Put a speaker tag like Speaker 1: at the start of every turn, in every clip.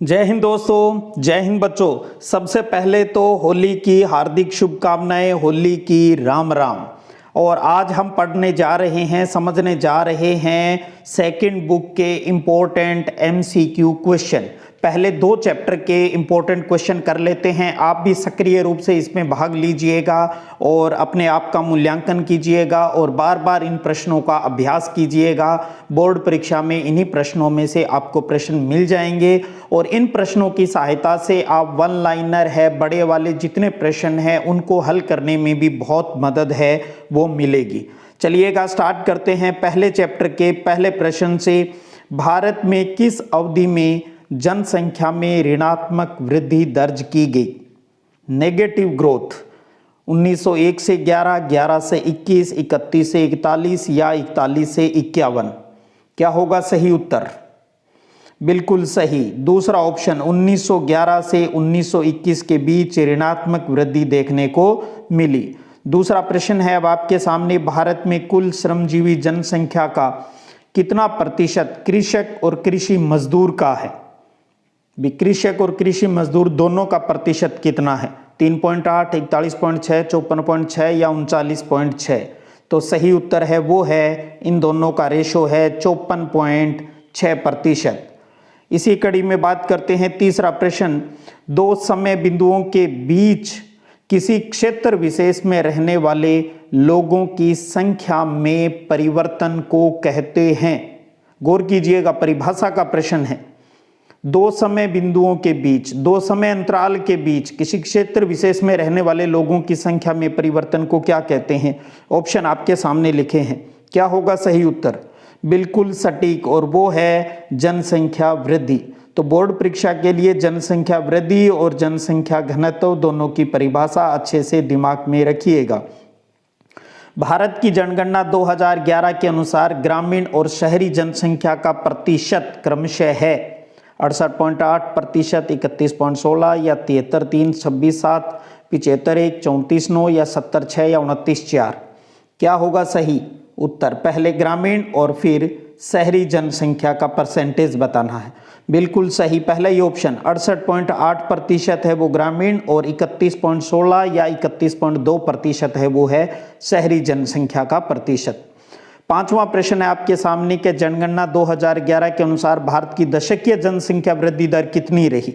Speaker 1: जय हिंद दोस्तों, जय हिंद बच्चों। सबसे पहले तो होली की हार्दिक शुभकामनाएं, होली की राम राम। और आज हम पढ़ने जा रहे हैं, समझने जा रहे हैं सेकंड बुक के इम्पोर्टेंट एमसीक्यू क्वेश्चन। पहले दो चैप्टर के इम्पोर्टेंट क्वेश्चन कर लेते हैं। आप भी सक्रिय रूप से इसमें भाग लीजिएगा और अपने आप का मूल्यांकन कीजिएगा और बार बार इन प्रश्नों का अभ्यास कीजिएगा। बोर्ड परीक्षा में इन्हीं प्रश्नों में से आपको प्रश्न मिल जाएंगे और इन प्रश्नों की सहायता से आप वन लाइनर है, बड़े वाले जितने प्रश्न हैं उनको हल करने में भी बहुत मदद है वो मिलेगी। चलिएगा स्टार्ट करते हैं पहले चैप्टर के पहले प्रश्न से। भारत में किस अवधि में जनसंख्या में ऋणात्मक वृद्धि दर्ज की गई? नेगेटिव ग्रोथ 1901 से 11, 11 से 21, 31 से 41 या 41 से 51। क्या होगा सही उत्तर? बिल्कुल सही, दूसरा ऑप्शन 1911 से 1921 के बीच ऋणात्मक वृद्धि देखने को मिली। दूसरा प्रश्न है अब आपके सामने, भारत में कुल श्रमजीवी जनसंख्या का कितना प्रतिशत कृषक और कृषि मजदूर का है? भी कृषक और कृषि मजदूर दोनों का प्रतिशत कितना है? 3.8, 41.6, 54.6 या 39.6? तो सही उत्तर है वो है, इन दोनों का रेशो है 54.6%। इसी कड़ी में बात करते हैं तीसरा प्रश्न, दो समय बिंदुओं के बीच किसी क्षेत्र विशेष में रहने वाले लोगों की संख्या में परिवर्तन को कहते हैं? गौर कीजिएगा, परिभाषा का प्रश्न है। दो समय बिंदुओं के बीच, दो समय अंतराल के बीच किसी क्षेत्र विशेष में रहने वाले लोगों की संख्या में परिवर्तन को क्या कहते हैं? ऑप्शन आपके सामने लिखे हैं। क्या होगा सही उत्तर? बिल्कुल सटीक, और वो है जनसंख्या वृद्धि। तो बोर्ड परीक्षा के लिए जनसंख्या वृद्धि और जनसंख्या घनत्व दोनों की परिभाषा अच्छे से दिमाग में रखिएगा। भारत की जनगणना 2011 के अनुसार ग्रामीण और शहरी जनसंख्या का प्रतिशत क्रमशः है 68.8%, 31.16 या 73.3, 26.7, 75.1, 34.9 या 70.6 या 29.4। क्या होगा सही उत्तर? पहले ग्रामीण और फिर शहरी जनसंख्या का परसेंटेज बताना है। बिल्कुल सही, पहला ही ऑप्शन 68.8% है वो ग्रामीण और 31.16 या 31.2% है वो है शहरी जनसंख्या का प्रतिशत। पांचवा प्रश्न है आपके सामने के जनगणना 2011 के अनुसार भारत की दशकीय जनसंख्या वृद्धि दर कितनी रही?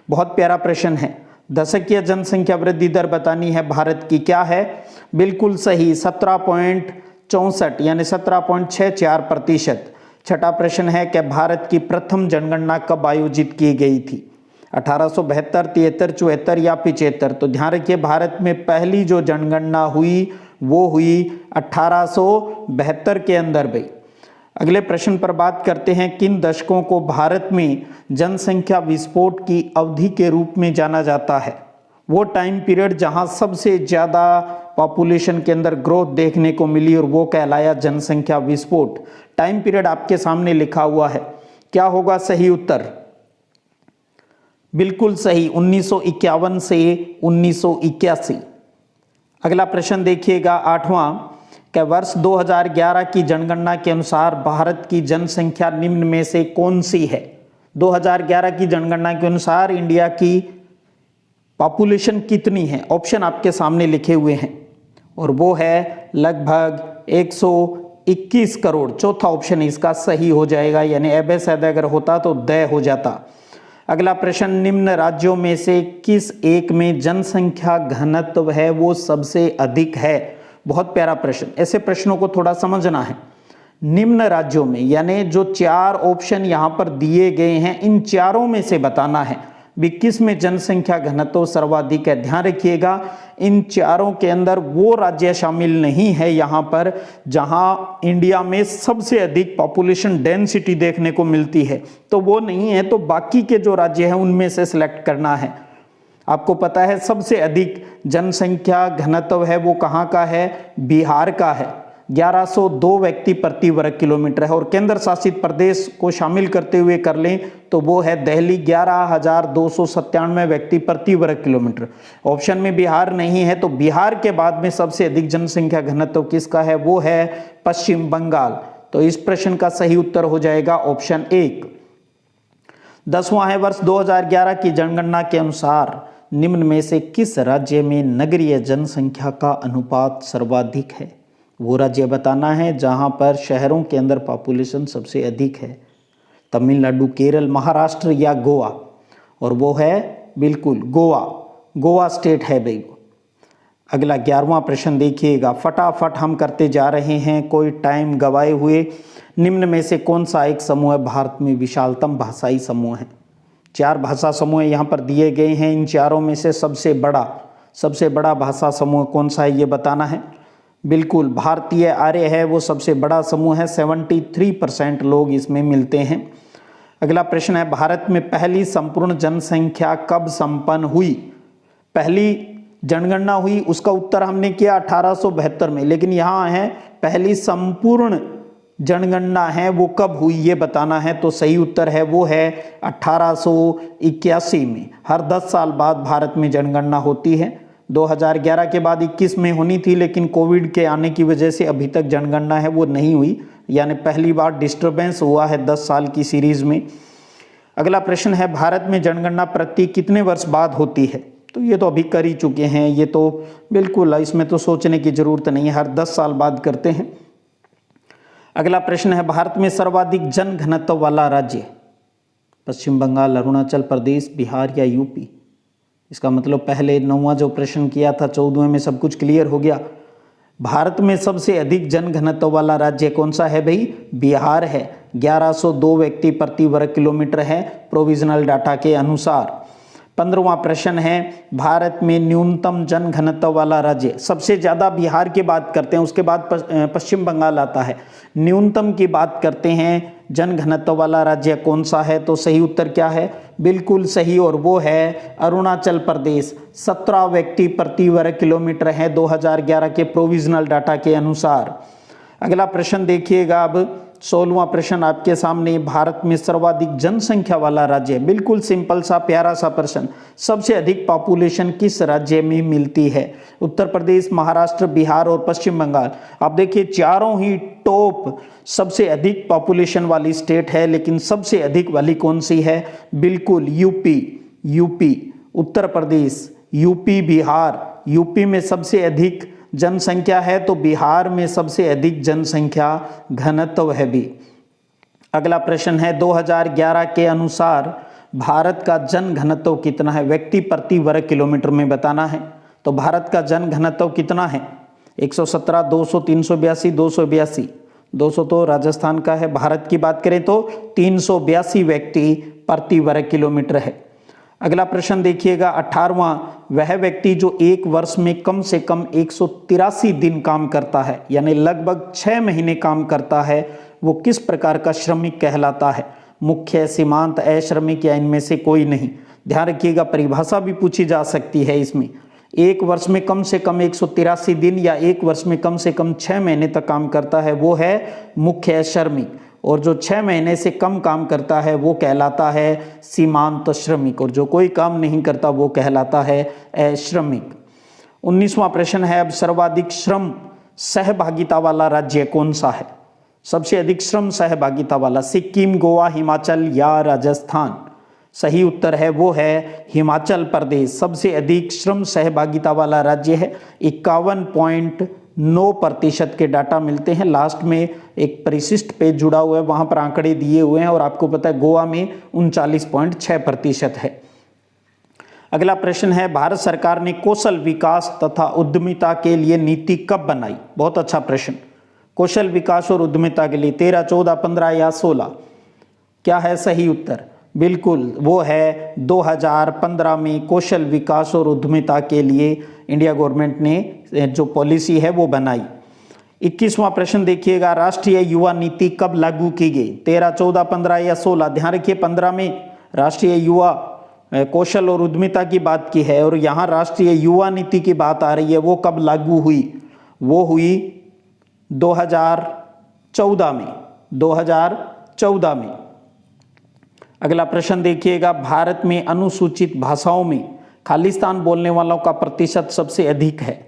Speaker 1: बहुत प्यारा प्रश्न है। दशकीय जनसंख्या वृद्धि दर बतानी है भारत की, क्या है? बिल्कुल सही, 17.64 यानी 17.64%। छठा प्रश्न है कि भारत की प्रथम जनगणना कब आयोजित की गई थी? 1872, 73, 74 या 75? तो ध्यान रखिए, भारत में पहली जो जनगणना हुई वो हुई 1872 के अंदर भाई। अगले प्रश्न पर बात करते हैं, किन दशकों को भारत में जनसंख्या विस्फोट की अवधि के रूप में जाना जाता है? वो टाइम पीरियड जहां सबसे ज्यादा पॉपुलेशन के अंदर ग्रोथ देखने को मिली और वो कहलाया जनसंख्या विस्फोट। टाइम पीरियड आपके सामने लिखा हुआ है। क्या होगा सही उत्तर? बिल्कुल सही, 1951 से 1981। अगला प्रश्न देखिएगा, आठवां, कि वर्ष 2011 की जनगणना के अनुसार भारत की जनसंख्या निम्न में से कौन सी है? 2011 की जनगणना के अनुसार इंडिया की पॉपुलेशन कितनी है? ऑप्शन आपके सामने लिखे हुए हैं और वो है लगभग 121 करोड़। चौथा ऑप्शन इसका सही हो जाएगा, यानी एबे सैद अगर होता तो द हो जाता। अगला प्रश्न, निम्न राज्यों में से किस एक में जनसंख्या घनत्व है वो सबसे अधिक है? बहुत प्यारा प्रश्न, ऐसे प्रश्नों को थोड़ा समझना है। निम्न राज्यों में यानी जो चार ऑप्शन यहां पर दिए गए हैं, इन चारों में से बताना है भी किस में जनसंख्या घनत्व सर्वाधिक है। ध्यान रखिएगा, इन चारों के अंदर वो राज्य शामिल नहीं है यहां पर जहां इंडिया में सबसे अधिक पॉपुलेशन डेंसिटी देखने को मिलती है, तो वो नहीं है। तो बाकी के जो राज्य हैं उनमें से सिलेक्ट करना है। आपको पता है सबसे अधिक जनसंख्या घनत्व है वो कहां का है? बिहार का है, 1102 व्यक्ति प्रति वर्ग किलोमीटर है। और केंद्र शासित प्रदेश को शामिल करते हुए कर लें तो वो है दिल्ली, 11,297 व्यक्ति प्रति वर्ग किलोमीटर। ऑप्शन में बिहार नहीं है, तो बिहार के बाद में सबसे अधिक जनसंख्या घनत्व किसका है? वो है पश्चिम बंगाल। तो इस प्रश्न का सही उत्तर हो जाएगा ऑप्शन 1। 10वां है वर्ष 2011 की जनगणना के अनुसार निम्न में से किस राज्य में नगरीय जनसंख्या का अनुपात सर्वाधिक है। वो राज्य बताना है जहां पर शहरों के अंदर पॉपुलेशन सबसे अधिक है। तमिलनाडु, केरल, महाराष्ट्र या गोवा। और वो है बिल्कुल गोवा। गोवा स्टेट है भाई वो। अगला 11वां प्रश्न देखिएगा, फटाफट हम करते जा रहे हैं कोई टाइम गवाए हुए। निम्न में से कौन सा एक समूह भारत में विशालतम भाषाई समूह है। 4 भाषा समूह यहाँ पर दिए गए हैं। इन चारों में से सबसे बड़ा भाषा समूह कौन सा है ये बताना है। बिल्कुल भारतीय आर्य है, वो सबसे बड़ा समूह है। 73% लोग इसमें मिलते हैं। अगला प्रश्न है, भारत में पहली संपूर्ण जनसंख्या कब संपन्न हुई। पहली जनगणना हुई उसका उत्तर हमने किया 1872 में, लेकिन यहाँ है पहली संपूर्ण जनगणना है वो कब हुई ये बताना है। तो सही उत्तर है वो है 1881 में। हर 10 साल बाद भारत में जनगणना होती है। 2011 के बाद 21 में होनी थी, लेकिन कोविड के आने की वजह से अभी तक जनगणना है वो नहीं हुई, यानी पहली बार डिस्टर्बेंस हुआ है 10 साल की सीरीज में। अगला प्रश्न है, भारत में जनगणना प्रति कितने वर्ष बाद होती है। तो ये तो अभी कर ही चुके हैं, ये तो बिल्कुल इसमें तो सोचने की जरूरत नहीं है, हर 10 साल बाद करते हैं। अगला प्रश्न है, भारत में सर्वाधिक जनघनत्व वाला राज्य। पश्चिम बंगाल, अरुणाचल प्रदेश, बिहार या यूपी। इसका मतलब पहले 9वां जो प्रश्न किया था 14वें में सब कुछ क्लियर हो गया। भारत में सबसे अधिक जनघनत्व वाला राज्य कौन सा है भाई। बिहार है। 1102 व्यक्ति प्रति वर्ग किलोमीटर है प्रोविजनल डाटा के अनुसार। 15वां प्रश्न है, भारत में न्यूनतम जनघनत्व वाला राज्य। सबसे ज़्यादा बिहार की बात करते हैं, उसके बाद पश्चिम बंगाल आता है। न्यूनतम की बात करते हैं, जनघनत्व वाला राज्य कौन सा है। तो सही उत्तर क्या है, बिल्कुल सही, और वो है अरुणाचल प्रदेश। 17 व्यक्ति प्रति वर्ग किलोमीटर है 2011 के प्रोविजनल डाटा के अनुसार। अगला प्रश्न देखिएगा अब 16वां प्रश्न आपके सामने, भारत में सर्वाधिक जनसंख्या वाला राज्य। बिल्कुल सिंपल सा प्यारा सा प्रश्न, सबसे अधिक पॉपुलेशन किस राज्य में मिलती है। उत्तर प्रदेश, महाराष्ट्र, बिहार और पश्चिम बंगाल। आप देखिए चारों ही टॉप सबसे अधिक पॉपुलेशन वाली स्टेट है, लेकिन सबसे अधिक वाली कौन सी है। बिल्कुल UP, Uttar Pradesh, UP, Bihar. UP में सबसे अधिक जनसंख्या है तो बिहार में सबसे अधिक जनसंख्या घनत्व है भी। अगला प्रश्न है, 2011 के अनुसार भारत का जन घनत्व कितना है। व्यक्ति प्रति वर्ग किलोमीटर में बताना है। तो भारत का जन घनत्व कितना है। 117, 200, 382, 282। 200 तो राजस्थान का है। भारत की बात करें तो 382 व्यक्ति प्रति वर्ग किलोमीटर है। अगला प्रश्न देखिएगा 18वां, वह व्यक्ति जो एक वर्ष में कम से कम 183 दिन काम करता है, यानी लगभग 6 महीने काम करता है, वो किस प्रकार का श्रमिक कहलाता है। मुख्य, सीमांत, अश्रमिक या इनमें से कोई नहीं। ध्यान रखिएगा परिभाषा भी पूछी जा सकती है इसमें। एक वर्ष में कम से कम 183 दिन या एक वर्ष में कम से कम 6 महीने तक काम करता है वो है मुख्य श्रमिक, और जो 6 महीने से कम काम करता है वो कहलाता है सीमांत श्रमिक, और जो कोई काम नहीं करता वो कहलाता है अश्रमिक। 19वां प्रश्न है, अब सर्वाधिक श्रम सहभागिता वाला राज्य कौन सा है। सबसे अधिक श्रम सहभागिता वाला, सिक्किम, गोवा, हिमाचल या राजस्थान। सही उत्तर है वो है हिमाचल प्रदेश। सबसे अधिक श्रम सहभागिता वाला राज्य है। 51.9% के डाटा मिलते हैं। लास्ट में एक परिशिष्ट पेज जुड़ा हुआ है, वहां पर आंकड़े दिए हुए हैं, और आपको पता है गोवा में 39.6% है। अगला प्रश्न है, भारत सरकार ने कौशल विकास तथा उद्यमिता के लिए नीति कब बनाई। बहुत अच्छा प्रश्न। कौशल विकास और उद्यमिता के लिए 13, 14, 15 या 16। क्या है सही उत्तर। बिल्कुल वो है 2015 में कौशल विकास और उद्यमिता के लिए इंडिया गवर्नमेंट ने जो पॉलिसी है वो बनाई। 21वां प्रश्न देखिएगा, राष्ट्रीय युवा नीति कब लागू की गई। 13, 14, 15 या 16। ध्यान रखिए 15 में राष्ट्रीय युवा कौशल और उद्यमिता की बात की है, और यहाँ राष्ट्रीय युवा नीति की बात आ रही है। वो कब लागू हुई। वो हुई 2014 में। 2014 में। अगला प्रश्न देखिएगा, भारत में अनुसूचित भाषाओं में खालिस्तान बोलने वालों का प्रतिशत सबसे अधिक है।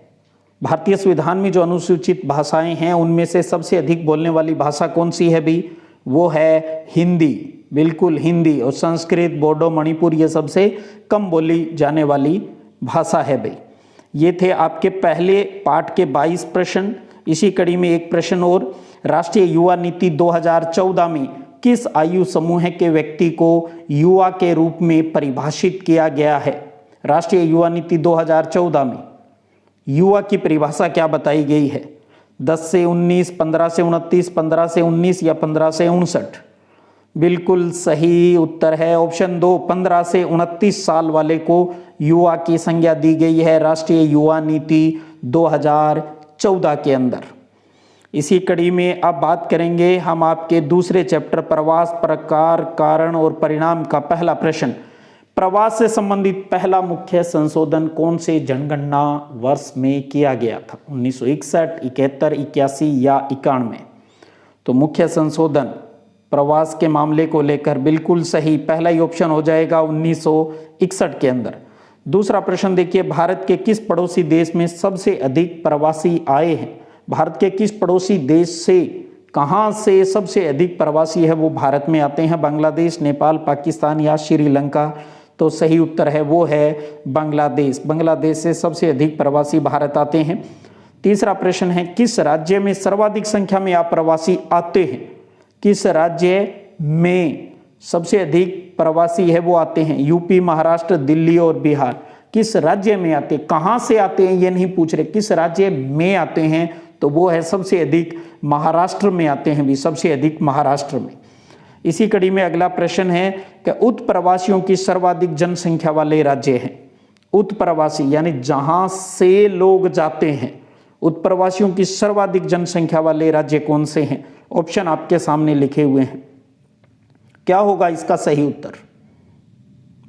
Speaker 1: भारतीय संविधान में जो अनुसूचित भाषाएं हैं उनमें से सबसे अधिक बोलने वाली भाषा कौन सी है भी। वो है हिंदी। बिल्कुल हिंदी और संस्कृत, बोडो, मणिपुर ये सबसे कम बोली जाने वाली भाषा है भाई। ये थे आपके पहले पार्ट के 22 प्रश्न। इसी कड़ी में एक प्रश्न और, राष्ट्रीय युवा नीति 2014 में किस आयु समूह के व्यक्ति को युवा के रूप में परिभाषित किया गया है? राष्ट्रीय युवा नीति 2014 में युवा की परिभाषा क्या बताई गई है? 10 से 19, 15 से 29, 15 से 19 या 15 से 59? बिल्कुल सही उत्तर है ऑप्शन 2, 15 से 29 साल वाले को युवा की संज्ञा दी गई है राष्ट्रीय युवा नीति 2014 के अंदर। इसी कड़ी में अब बात करेंगे हम आपके दूसरे चैप्टर प्रवास, प्रकार, कारण और परिणाम का पहला प्रश्न। प्रवास से संबंधित पहला मुख्य संशोधन कौन से जनगणना वर्ष में किया गया था? 1961, 71, 81 या 91? तो मुख्य संशोधन प्रवास के मामले को लेकर बिल्कुल सही पहला ही ऑप्शन हो जाएगा 1961 के अंदर। दूसरा प्रश्न देखिए, भारत के किस पड़ोसी देश में सबसे अधिक प्रवासी आए हैं? भारत के किस पड़ोसी देश से, कहां से सबसे अधिक प्रवासी है वो भारत में आते हैं? बांग्लादेश, नेपाल, पाकिस्तान या श्रीलंका? तो सही उत्तर है वो है बांग्लादेश। बांग्लादेश से सबसे अधिक प्रवासी भारत आते हैं। तीसरा प्रश्न है, किस राज्य में सर्वाधिक संख्या में अप्रवासी आते हैं? किस राज्य में सबसे अधिक प्रवासी है वो आते हैं? यूपी, महाराष्ट्र, दिल्ली और बिहार। किस राज्य में आते, कहां से आते हैं ये नहीं पूछ रहे, किस राज्य में आते हैं? तो वो है सबसे अधिक महाराष्ट्र में आते हैं भी, सबसे अधिक महाराष्ट्र में। इसी कड़ी में अगला प्रश्न है कि उत्प्रवासियों की सर्वाधिक जनसंख्या वाले राज्य हैं। उत्प्रवासी यानी जहां से लोग जाते हैं, उत्प्रवासियों की सर्वाधिक जनसंख्या वाले राज्य कौन से हैं? ऑप्शन आपके सामने लिखे हुए हैं। क्या होगा इसका सही उत्तर?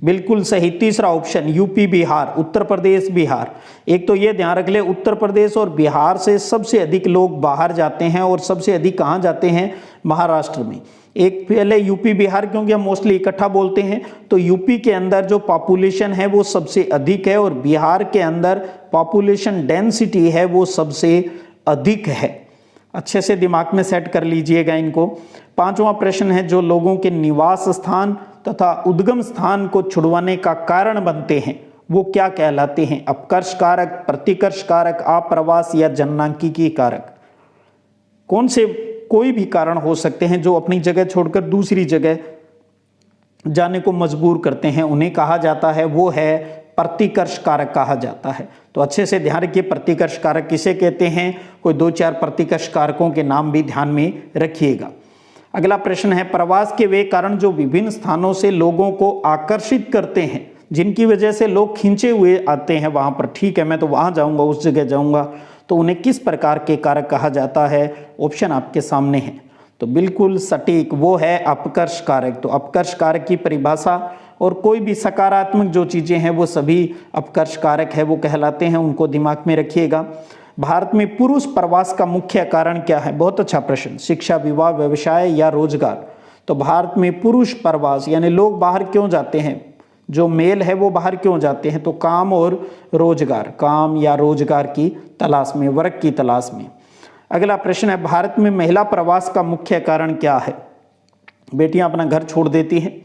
Speaker 1: बिल्कुल सही तीसरा ऑप्शन यूपी, बिहार, उत्तर प्रदेश, बिहार। एक तो ये ध्यान रख ले, उत्तर प्रदेश और बिहार से सबसे अधिक लोग बाहर जाते हैं और सबसे अधिक कहाँ जाते हैं? महाराष्ट्र में। एक पहले यूपी बिहार, क्योंकि हम मोस्टली इकट्ठा बोलते हैं, तो यूपी के अंदर जो पॉपुलेशन है वो सबसे अधिक है और बिहार के अंदर पॉपुलेशन डेंसिटी है वो सबसे अधिक है। अच्छे से दिमाग में सेट कर लीजिएगा इनको। पांचवा प्रश्न है, जो लोगों के निवास स्थान तथा उद्गम स्थान को छुड़वाने का कारण बनते हैं वो क्या कहलाते हैं? अपकर्ष कारक, प्रतिकर्ष कारक, आप्रवास या जननांकिकी कारक? कौन से कोई भी कारण हो सकते हैं जो अपनी जगह छोड़कर दूसरी जगह जाने को मजबूर करते हैं, उन्हें कहा जाता है वो है प्रतिकर्ष कारक कहा जाता है। तो अच्छे से ध्यान रखिए प्रतिकर्ष कारक किसे कहते हैं, कोई 2-4 प्रतिकर्ष कारकों के नाम भी ध्यान में रखिएगा। अगला प्रश्न है, प्रवास के वे कारण जो विभिन्न स्थानों से लोगों को आकर्षित करते हैं, जिनकी वजह से लोग खींचे हुए आते हैं वहां पर, ठीक है मैं तो वहां जाऊंगा, उस जगह जाऊंगा, तो उन्हें किस प्रकार के कारक कहा जाता है? ऑप्शन आपके सामने है। तो बिल्कुल सटीक वो है अपकर्ष कारक। तो अपकर्ष कारक की परिभाषा, और कोई भी सकारात्मक जो चीजें हैं वो सभी अपकर्ष कारक है वो कहलाते हैं, उनको दिमाग में रखिएगा। भारत में पुरुष प्रवास का मुख्य कारण क्या है? बहुत अच्छा प्रश्न। शिक्षा, विवाह, व्यवसाय या रोजगार? तो भारत में पुरुष प्रवास यानी लोग बाहर क्यों जाते हैं, जो मेल है वो बाहर क्यों जाते हैं? तो काम और रोजगार, काम या रोजगार की तलाश में, वर्क की तलाश में। अगला प्रश्न है, भारत में महिला प्रवास का मुख्य कारण क्या है? बेटियां अपना घर छोड़ देती हैं,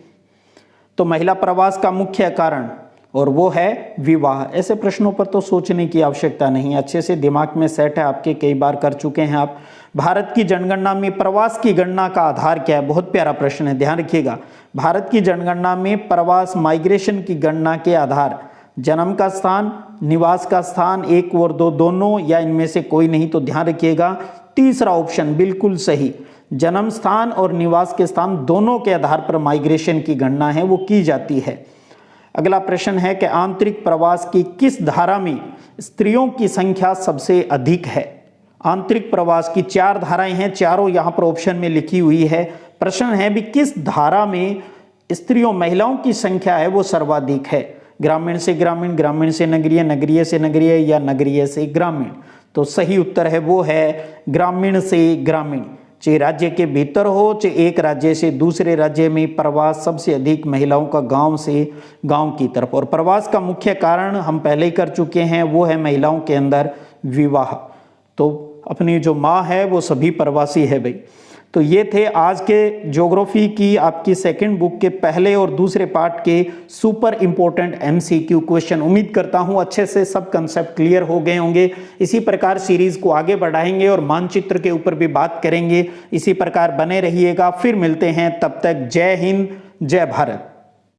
Speaker 1: तो महिला प्रवास का मुख्य कारण, और वो है विवाह। ऐसे प्रश्नों पर तो सोचने की आवश्यकता नहीं, अच्छे से दिमाग में सेट है आपके, कई बार कर चुके हैं आप। भारत की जनगणना में प्रवास की गणना का आधार क्या है? बहुत प्यारा प्रश्न है, ध्यान रखिएगा। भारत की जनगणना में प्रवास, माइग्रेशन की गणना के आधार जन्म का स्थान, निवास का स्थान, 1 और 2 दोनों, या इनमें से कोई नहीं? तो ध्यान रखिएगा तीसरा ऑप्शन बिल्कुल सही, जन्म स्थान और निवास के स्थान दोनों के आधार पर माइग्रेशन की गणना है वो की जाती है। अगला प्रश्न है कि आंतरिक प्रवास की किस धारा में स्त्रियों की संख्या सबसे अधिक है? आंतरिक प्रवास की 4 धाराएं हैं, चारों यहां पर ऑप्शन में लिखी हुई है। प्रश्न है भी किस धारा में स्त्रियों, महिलाओं की संख्या है वो सर्वाधिक है? ग्रामीण से ग्रामीण, ग्रामीण से नगरीय, नगरीय से नगरीय या नगरीय से ग्रामीण? तो सही उत्तर है वो है ग्रामीण से ग्रामीण। चाहे राज्य के भीतर हो चाहे एक राज्य से दूसरे राज्य में, प्रवास सबसे अधिक महिलाओं का गांव से गांव की तरफ। और प्रवास का मुख्य कारण हम पहले ही कर चुके हैं, वो है महिलाओं के अंदर विवाह। तो अपनी जो माँ है वो सभी प्रवासी है भाई। तो ये थे आज के ज्योग्राफी की आपकी सेकंड बुक के पहले और दूसरे पार्ट के सुपर इंपॉर्टेंट एमसीक्यू क्वेश्चन। उम्मीद करता हूं अच्छे से सब कंसेप्ट क्लियर हो गए होंगे। इसी प्रकार सीरीज को आगे बढ़ाएंगे और मानचित्र के ऊपर भी बात करेंगे। इसी प्रकार बने रहिएगा, फिर मिलते हैं, तब तक जय हिंद, जय भारत।